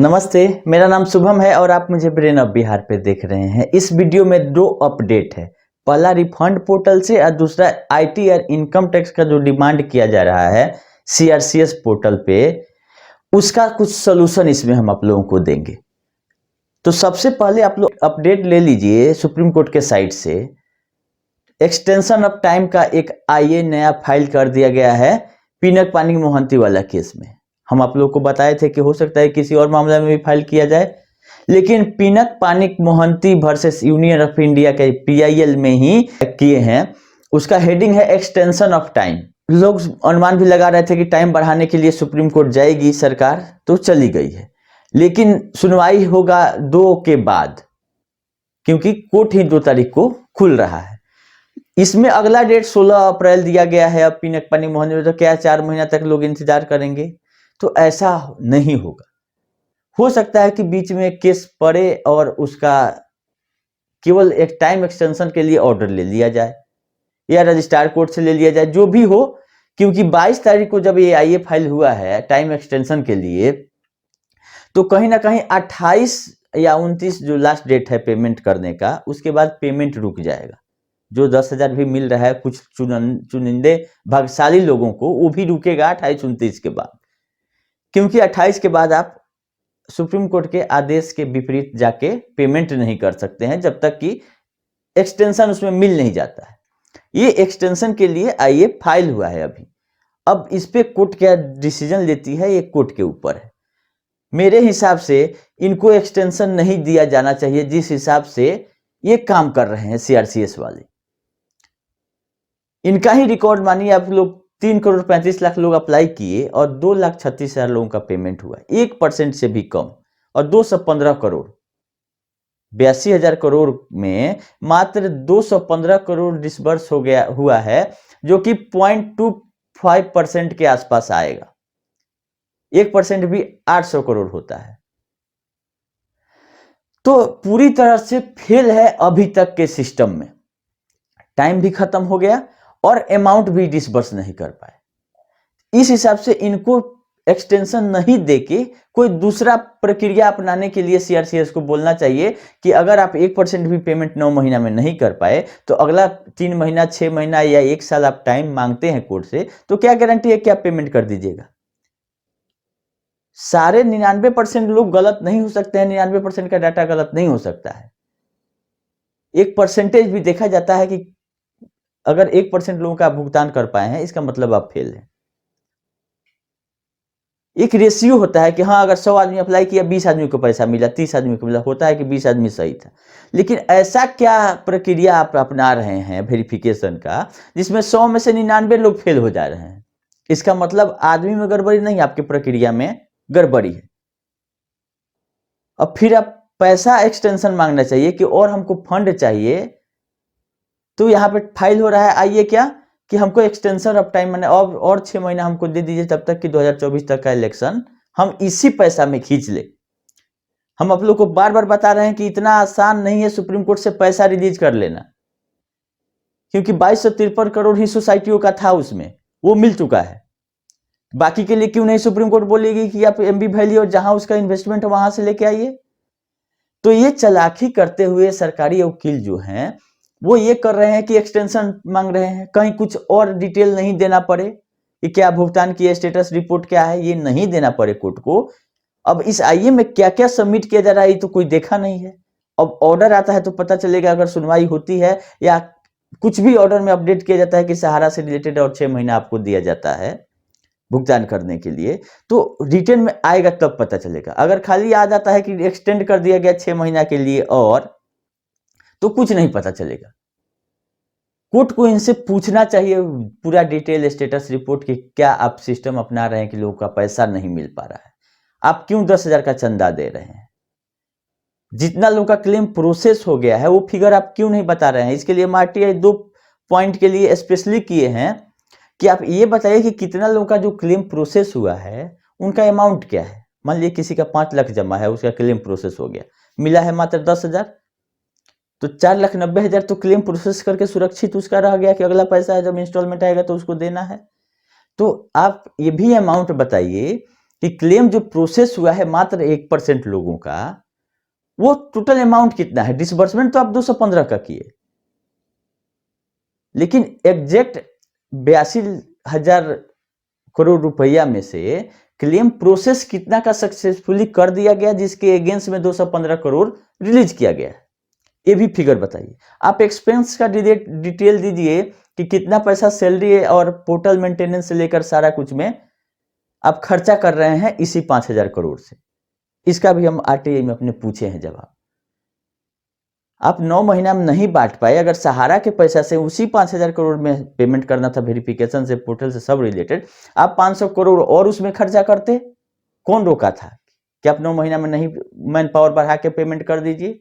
नमस्ते, मेरा नाम शुभम है और आप मुझे ब्रेन ऑफ बिहार पे देख रहे हैं। इस वीडियो में दो अपडेट है। पहला रिफंड पोर्टल से और दूसरा आईटी और इनकम टैक्स का जो डिमांड किया जा रहा है सीआरसीएस पोर्टल पे, उसका कुछ सोल्यूशन इसमें हम आप लोगों को देंगे। तो सबसे पहले आप लोग अपडेट ले लीजिए सुप्रीम कोर्ट के साइट से। एक्सटेंशन ऑफ टाइम का एक आईए नया फाइल कर दिया गया है पिनक पानी मोहंती वाला केस में। हम आप लोग को बताए थे कि हो सकता है किसी और मामले में भी फाइल किया जाए, लेकिन पिनक पानिक Mohanty versus union of India के पीआईएल में ही किए हैं। उसका हेडिंग है एक्सटेंशन ऑफ टाइम। लोग अनुमान भी लगा रहे थे कि टाइम बढ़ाने के लिए सुप्रीम कोर्ट जाएगी सरकार, तो चली गई है, लेकिन सुनवाई होगा 2 के बाद, क्योंकि कोर्ट ही 2 तारीख को खुल रहा है। इसमें अगला डेट 16 अप्रैल दिया गया है। अब पिनक पानी मोहंती में तो क्या 4 महीना तक लोग इंतजार करेंगे? तो ऐसा नहीं होगा। हो सकता है कि बीच में केस पड़े और उसका केवल एक टाइम एक्सटेंशन के लिए ऑर्डर ले लिया जाए या रजिस्ट्रार कोर्ट से ले लिया जाए, जो भी हो, क्योंकि 22 तारीख को जब ये आईए फाइल हुआ है टाइम एक्सटेंशन के लिए, तो कहीं ना कहीं 28 या 29 जो लास्ट डेट है पेमेंट करने का, उसके बाद पेमेंट रुक जाएगा। जो 10,000 भी मिल रहा है कुछ चुनिंदे भाग्यशाली लोगों को, वो भी रुकेगा 28-29 के बाद, क्योंकि 28 के बाद आप सुप्रीम कोर्ट के आदेश के विपरीत जाके पेमेंट नहीं कर सकते हैं जब तक कि एक्सटेंशन उसमें मिल नहीं जाता है। ये एक्सटेंशन के लिए आईए फाइल हुआ है अभी। अब इस पे कोर्ट क्या डिसीजन लेती है, ये कोर्ट के ऊपर है। मेरे हिसाब से इनको एक्सटेंशन नहीं दिया जाना चाहिए जिस हिसाब से ये काम कर रहे हैं सीआरसीएस वाले। इनका ही रिकॉर्ड मानिए, आप लोग 3,35,00,000 लोग अप्लाई किए और 2,36,000 लोगों का पेमेंट हुआ, 1% से भी कम, और 215 करोड़, 82,000 करोड़ में मात्र 215 करोड़ डिसबर्स हो गया हुआ है, जो कि 0.25% के आसपास आएगा। 1% भी 800 करोड़ होता है। तो पूरी तरह से फेल है अभी तक के सिस्टम में। टाइम भी खत्म हो गया और अमाउंट भी डिसबर्स नहीं कर पाए। इस हिसाब से इनको एक्सटेंशन नहीं देके कोई दूसरा प्रक्रिया अपनाने के लिए सीआरसीएस को बोलना चाहिए कि अगर आप 1% भी पेमेंट 9 महीना में नहीं कर पाए तो अगला 3 महीना, 6 महीना या 1 साल आप टाइम मांगते हैं कोर्ट से, तो क्या गारंटी है कि आप पेमेंट कर दीजिएगा? सारे 99% लोग गलत नहीं हो सकते हैं, 99% का डाटा गलत नहीं हो सकता है। एक परसेंटेज भी देखा जाता है कि अगर 1% लोगों का भुगतान कर पाए हैं, इसका मतलब आप फेल हैं। एक रेशियो होता है कि हाँ, अगर 100 आदमी अप्लाई किया, 20 आदमी को पैसा मिला, 30 आदमी को मिला, होता है कि 20 आदमी सही था। लेकिन ऐसा क्या प्रक्रिया आप अपना रहे हैं वेरिफिकेशन का जिसमें 100 में से 99 लोग फेल हो जा रहे हैं? इसका मतलब आदमी में गड़बड़ी नहीं, आपकी प्रक्रिया में गड़बड़ी है। अब फिर आप पैसा एक्सटेंशन मांगना चाहिए कि और हमको फंड चाहिए, तो यहाँ पे फाइल हो रहा है आइए क्या कि हमको एक्सटेंशन ऑफ टाइम माने और 6 महीना हमको दे दीजिए, तब तक कि 2024 तक का इलेक्शन हम इसी पैसा में खींच ले। हम आप लोग को बार बार बता रहे हैं कि इतना आसान नहीं है सुप्रीम कोर्ट से पैसा रिलीज कर लेना, क्योंकि 2253 करोड़ ही सोसाइटियों का था, उसमें वो मिल चुका है। बाकी के लिए क्यों नहीं सुप्रीम कोर्ट बोलेगी कि आप एमबी वैली और जहां उसका इन्वेस्टमेंट है वहां से लेके आइए? तो ये चालाकी करते हुए सरकारी वकील जो हैं वो ये कर रहे हैं कि एक्सटेंशन मांग रहे हैं, कहीं कुछ और डिटेल नहीं देना पड़े कि क्या भुगतान की स्टेटस रिपोर्ट क्या है, ये नहीं देना पड़े कोर्ट को। अब इस आईए में क्या क्या सबमिट किया जा रहा है ये तो कोई देखा नहीं है। अब ऑर्डर आता है तो पता चलेगा, अगर सुनवाई होती है या कुछ भी ऑर्डर में अपडेट किया जाता है कि सहारा से रिलेटेड और 6 महीना आपको दिया जाता है भुगतान करने के लिए, तो रिटर्न में आएगा तब पता चलेगा। अगर खाली आ जाता है कि एक्सटेंड कर दिया गया 6 महीना के लिए और, तो कुछ नहीं पता चलेगा। कोर्ट को इनसे पूछना चाहिए पूरा डिटेल स्टेटस रिपोर्ट कि क्या आप सिस्टम अपना रहे हैं कि लोगों का पैसा नहीं मिल पा रहा है, आप क्यों 10,000 का चंदा दे रहे हैं, जितना लोगों का क्लेम प्रोसेस हो गया है वो फिगर आप क्यों नहीं बता रहे हैं? इसके लिए आरटीआई 2 पॉइंट के लिए स्पेशली किए हैं कि आप ये बताइए कि कितना लोगों का जो क्लेम प्रोसेस हुआ है उनका अमाउंट क्या है। मान लीजिए किसी का 5 लाख जमा है, उसका क्लेम प्रोसेस हो गया, मिला है मात्र 10,000, तो 4,90,000 तो क्लेम प्रोसेस करके सुरक्षित उसका रह गया कि अगला पैसा है जब इंस्टॉलमेंट आएगा तो उसको देना है। तो आप ये भी अमाउंट बताइए कि क्लेम जो प्रोसेस हुआ है मात्र 1% लोगों का, वो टोटल अमाउंट कितना है? डिसबर्समेंट तो आप 215 का किए, लेकिन एग्जैक्ट 82,000 करोड़ रुपया में से क्लेम प्रोसेस कितना का सक्सेसफुली कर दिया गया, जिसके अगेंस्ट में 215 करोड़ रिलीज किया गया है? ये भी फिगर बताइए। आप एक्सपेंस का डिटेल दीजिए कि कितना पैसा सैलरी और पोर्टल मेंटेनेंस से लेकर सारा कुछ में आप खर्चा कर रहे हैं इसी 5,000 करोड़ से। इसका भी हम आरटीआई में अपने पूछे हैं जवाब। आप 9 महीना में नहीं बांट पाए, अगर सहारा के पैसा से उसी 5,000 करोड़ में पेमेंट करना था, वेरिफिकेशन से, पोर्टल से सब रिलेटेड, आप 500 करोड़ और उसमें खर्चा करते। कौन रोका था कि आप 9 महीना में नहीं मैन पावर बढ़ा के पेमेंट कर दीजिए?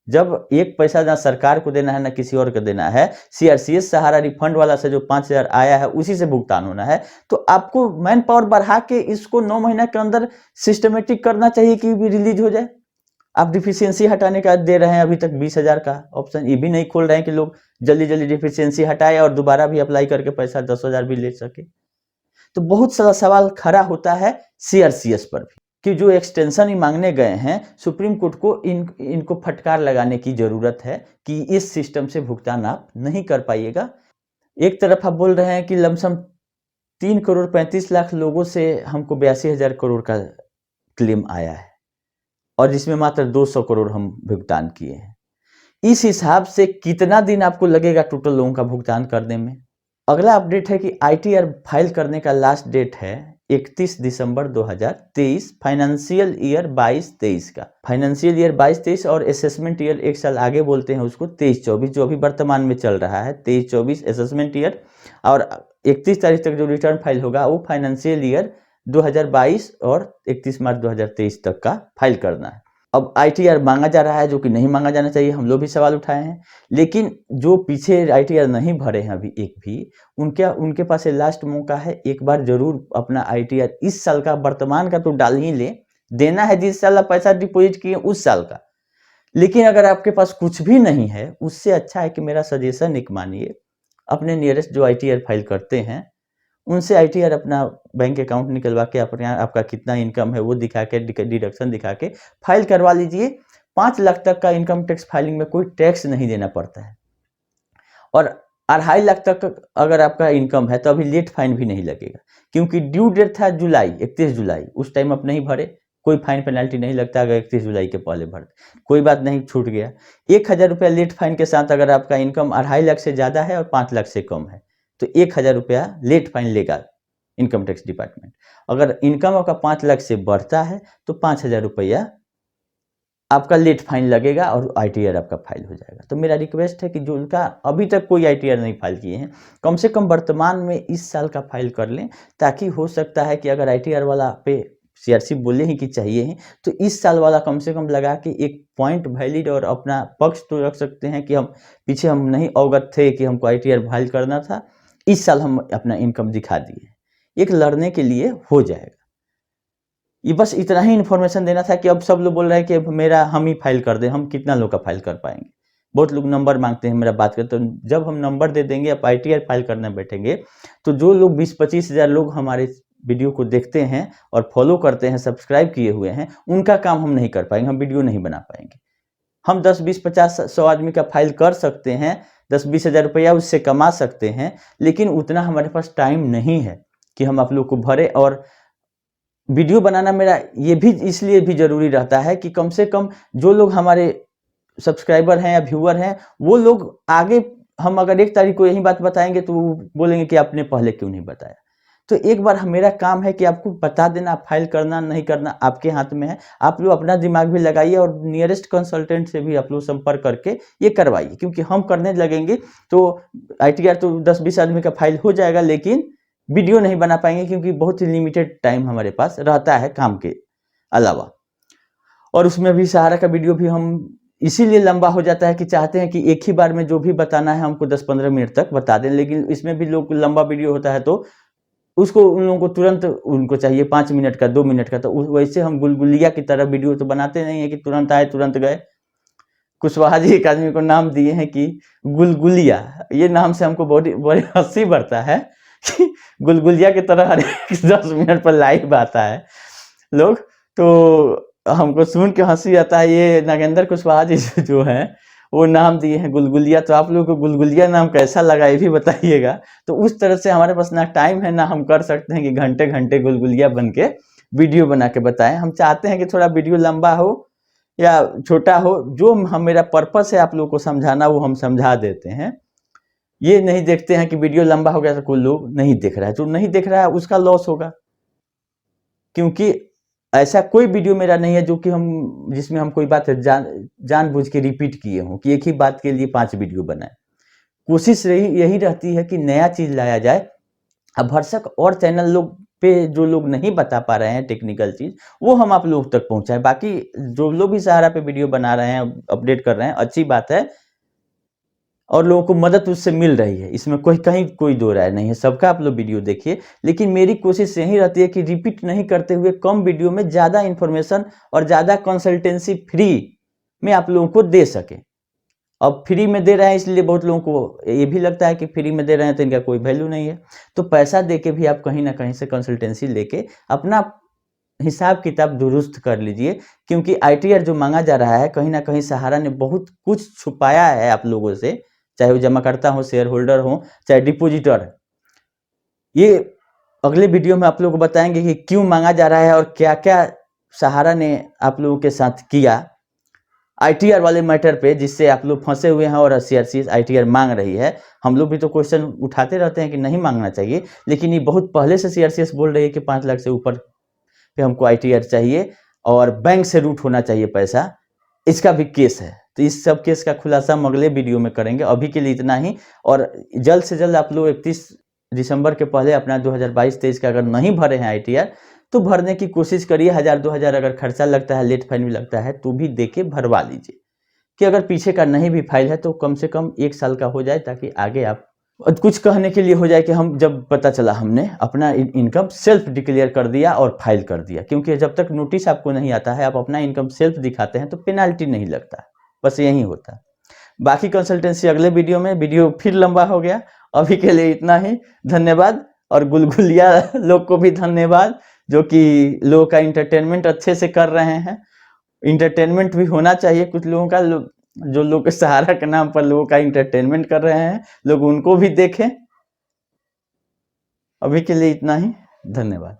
जब एक पैसा ना सरकार को देना है ना किसी और को देना है, सीआरसीएस सहारा रिफंड वाला से जो 5,000 आया है उसी से भुगतान होना है, तो आपको मैन पावर बढ़ा के इसको 9 महीना के अंदर सिस्टमेटिक करना चाहिए कि भी रिलीज हो जाए। आप डिफिशियंसी हटाने का दे रहे हैं अभी तक 20,000 का ऑप्शन, ये भी नहीं खोल रहे हैं कि लोग जल्दी जल्दी डिफिशियंसी हटाए और दोबारा भी अप्लाई करके पैसा 10,000 भी ले सके। तो बहुत सारा सवाल खड़ा होता है सीआरसीएस पर भी कि जो एक्सटेंशन ही मांगने गए हैं, सुप्रीम कोर्ट को इनको फटकार लगाने की जरूरत है कि इस सिस्टम से भुगतान आप नहीं कर पाइएगा। एक तरफ आप बोल रहे हैं कि लमसम 3 करोड़ 35 लाख लोगों से हमको 82,000 करोड़ का क्लेम आया है और जिसमें मात्र 200 करोड़ हम भुगतान किए हैं। इस हिसाब से कितना दिन आपको लगेगा टोटल लोगों का भुगतान करने में? अगला अपडेट है कि आईटीआर फाइल करने का लास्ट डेट है 31 दिसंबर 2023, फाइनेंशियल ईयर 22-23 का। फाइनेंशियल ईयर 22-23 और असेसमेंट ईयर एक साल आगे बोलते हैं उसको, 23-24, जो अभी वर्तमान में चल रहा है 23-24 असेसमेंट ईयर, और 31 तारीख तक जो रिटर्न फाइल होगा वो फाइनेंशियल ईयर 2022 और 31 मार्च 2023 तक का फाइल करना है। अब आईटीआर मांगा जा रहा है, जो कि नहीं मांगा जाना चाहिए, हम लोग भी सवाल उठाए हैं, लेकिन जो पीछे आईटीआर नहीं भरे हैं अभी एक भी, उनके पास लास्ट मौका है, एक बार जरूर अपना आईटीआर इस साल का वर्तमान का तो डाल ही ले, देना है जिस साल आप पैसा डिपॉजिट किए उस साल का। लेकिन अगर आपके पास कुछ भी नहीं है, उससे अच्छा है कि मेरा सजेशन एक मानिए, अपने नियरेस्ट जो आईटीआर फाइल करते हैं उनसे आईटीआर अपना बैंक अकाउंट निकलवा के अपने आपका कितना इनकम है वो दिखा के, डिडक्शन दिखा के फाइल करवा लीजिए। 5 लाख तक का इनकम टैक्स फाइलिंग में कोई टैक्स नहीं देना पड़ता है, और 2.5 लाख तक अगर आपका इनकम है तो अभी लेट फाइन भी नहीं लगेगा, क्योंकि ड्यू डेट था जुलाई 31 जुलाई, उस टाइम आप नहीं भरे, कोई फाइन पेनल्टी नहीं लगता अगर 31 जुलाई के पहले भर, कोई बात नहीं, छूट गया। 1,000 रुपया लेट फाइन के साथ अगर आपका इनकम 2.5 लाख से ज़्यादा है और 5 लाख से कम है तो 1,000 रुपया लेट फाइन लेगा इनकम टैक्स डिपार्टमेंट। अगर इनकम आपका 5 लाख से बढ़ता है तो 5,000 रुपया आपका लेट फाइन लगेगा और आईटीआर आपका फाइल हो जाएगा। तो मेरा रिक्वेस्ट है कि जो उनका अभी तक कोई आईटीआर नहीं फाइल किए हैं, कम से कम वर्तमान में इस साल का फाइल कर लें, ताकि हो सकता है कि अगर आईटीआर वाला पे सीआरसी बोले ही कि चाहिए ही, तो इस साल वाला कम से कम लगा के एक पॉइंट वैलिड और अपना पक्ष तो रख सकते हैं कि हम पीछे हम नहीं अवगत थे कि हमको आईटीआर फाइल करना था, इस साल हम अपना इनकम दिखा दिए, एक लड़ने के लिए हो जाएगा। ये बस इतना ही इन्फॉर्मेशन देना था कि अब सब लोग बोल रहे हैं कि मेरा हम ही फाइल कर दें, हम कितना लोग का फाइल कर पाएंगे? बहुत लोग नंबर मांगते हैं, मेरा बात करते, तो जब हम नंबर दे देंगे, आप आईटीआर फाइल करने बैठेंगे, तो जो लोग 20-25 हज़ार लोग हमारे वीडियो को देखते हैं और फॉलो करते हैं, सब्सक्राइब किए हुए हैं, उनका काम हम नहीं कर पाएंगे, हम वीडियो नहीं बना पाएंगे। हम 10, 20, 50, 100 आदमी का फाइल कर सकते हैं, 10-20 हज़ार रुपया उससे कमा सकते हैं, लेकिन उतना हमारे पास टाइम नहीं है कि हम आप लोग को भरे। और वीडियो बनाना मेरा ये भी इसलिए भी जरूरी रहता है कि कम से कम जो लोग हमारे सब्सक्राइबर हैं या व्यूअर हैं, वो लोग आगे, हम अगर 1 तारीख को यही बात बताएंगे तो वो बोलेंगे कि आपने पहले क्यों नहीं बताया। तो एक बार मेरा काम है कि आपको बता देना, फाइल करना नहीं करना आपके हाथ में है। आप लोग अपना दिमाग भी लगाइए और नियरेस्ट कंसल्टेंट से भी आप लोग संपर्क करके ये करवाइए, क्योंकि हम करने लगेंगे तो आईटीआर तो 10-20 आदमी का फाइल हो जाएगा, लेकिन वीडियो नहीं बना पाएंगे, क्योंकि बहुत ही लिमिटेड टाइम हमारे पास रहता है काम के अलावा। और उसमें भी सहारा का वीडियो भी हम इसीलिए लंबा हो जाता है कि चाहते हैं कि एक ही बार में जो भी बताना है हमको 10-15 मिनट तक बता दें, लेकिन इसमें भी लोग लंबा वीडियो होता है तो उसको उन लोगों को तुरंत उनको चाहिए 5 मिनट का, 2 मिनट का। तो वैसे हम गुलगुलिया की तरह वीडियो तो बनाते नहीं है कि तुरंत आए तुरंत गए। कुशवाहा जी एक आदमी को नाम दिए हैं कि गुलगुलिया, ये नाम से हमको बड़ी हंसी बढ़ता है कि गुलगुलिया की तरह हर एक 10 मिनट पर लाइव आता है लोग, तो हमको सुन के हंसी आता है। ये नागेंद्र कुशवाहा जी जो है वो नाम दिए हैं गुलगुलिया, तो आप लोगों को गुलगुलिया नाम कैसा लगा ये भी बताइएगा। तो उस तरह से हमारे पास ना टाइम है ना हम कर सकते हैं कि घंटे घंटे गुलगुलिया बन के वीडियो बना के बताएं। हम चाहते हैं कि थोड़ा वीडियो लंबा हो या छोटा हो, जो हम मेरा पर्पस है आप लोगों को समझाना वो हम समझा देते हैं। ये नहीं देखते हैं कि वीडियो लंबा हो गया तो कोई लोग नहीं देख रहा है, जो नहीं देख रहा है उसका लॉस होगा। क्योंकि ऐसा कोई वीडियो मेरा नहीं है जो कि हम जिसमें हम कोई बात जानबूझ के रिपीट किए हों कि एक ही बात के लिए 5 वीडियो बनाए। कोशिश यही रहती है कि नया चीज लाया जाए। अब भरसक और चैनल लोग पे जो लोग नहीं बता पा रहे हैं टेक्निकल चीज, वो हम आप लोग तक पहुंचाए। बाकी जो लोग भी सहारा पे वीडियो बना रहे हैं, अपडेट कर रहे हैं, अच्छी बात है और लोगों को मदद उससे मिल रही है, इसमें कहीं कोई दो राय नहीं है। सबका आप लोग वीडियो देखिए, लेकिन मेरी कोशिश यही रहती है कि रिपीट नहीं करते हुए कम वीडियो में ज़्यादा इन्फॉर्मेशन और ज़्यादा कंसल्टेंसी फ्री में आप लोगों को दे सके। अब फ्री में दे रहे हैं इसलिए बहुत लोगों को ये भी लगता है कि फ्री में दे रहे हैं तो इनका कोई वैल्यू नहीं है। तो पैसा दे के भी आप कहीं ना कहीं से कंसल्टेंसी लेके अपना हिसाब किताब दुरुस्त कर लीजिए, क्योंकि ITR जो मांगा जा रहा है कहीं ना कहीं सहारा ने बहुत कुछ छुपाया है आप लोगों से, चाहे वो जमाकर्ता हो, शेयर होल्डर हो, चाहे डिपोजिटर। ये अगले वीडियो में आप लोगों को बताएंगे कि क्यों मांगा जा रहा है और क्या क्या सहारा ने आप लोगों के साथ किया ITR वाले मैटर पे, जिससे आप लोग फंसे हुए हैं और CRCS ITR मांग रही है। हम लोग भी तो क्वेश्चन उठाते रहते हैं कि नहीं मांगना चाहिए, लेकिन ये बहुत पहले से CRCS बोल रही है कि 5 लाख से ऊपर पे हमको ITR चाहिए और बैंक से रूट होना चाहिए पैसा। इसका भी केस है, तो इस सब केस का खुलासा हम अगले वीडियो में करेंगे। अभी के लिए इतना ही, और जल्द से जल्द आप लोग 31 दिसंबर के पहले अपना 2022-23 का अगर नहीं भरे हैं ITR तो भरने की कोशिश करिए। 1000-2000 अगर खर्चा लगता है, लेट फाइन भी लगता है, तो भी देके भरवा लीजिए कि अगर पीछे का नहीं भी फाइल है तो कम से कम 1 साल का हो जाए, ताकि आगे आप कुछ कहने के लिए हो जाए कि हम जब पता चला हमने अपना इनकम सेल्फ डिक्लेयर कर दिया और फाइल कर दिया। क्योंकि जब तक नोटिस आपको नहीं आता है, आप अपना इनकम सेल्फ दिखाते हैं तो पेनाल्टी नहीं लगता, बस यही होता है। बाकी कंसल्टेंसी अगले वीडियो में। वीडियो फिर लंबा हो गया, अभी के लिए इतना ही। धन्यवाद, और गुलगुलिया लोग को भी धन्यवाद जो कि लोगों का इंटरटेनमेंट अच्छे से कर रहे हैं। इंटरटेनमेंट भी होना चाहिए कुछ लोगों का, जो लोग सहारा के नाम पर लोगों का इंटरटेनमेंट कर रहे हैं, लोग उनको भी देखें। अभी के लिए इतना ही, धन्यवाद।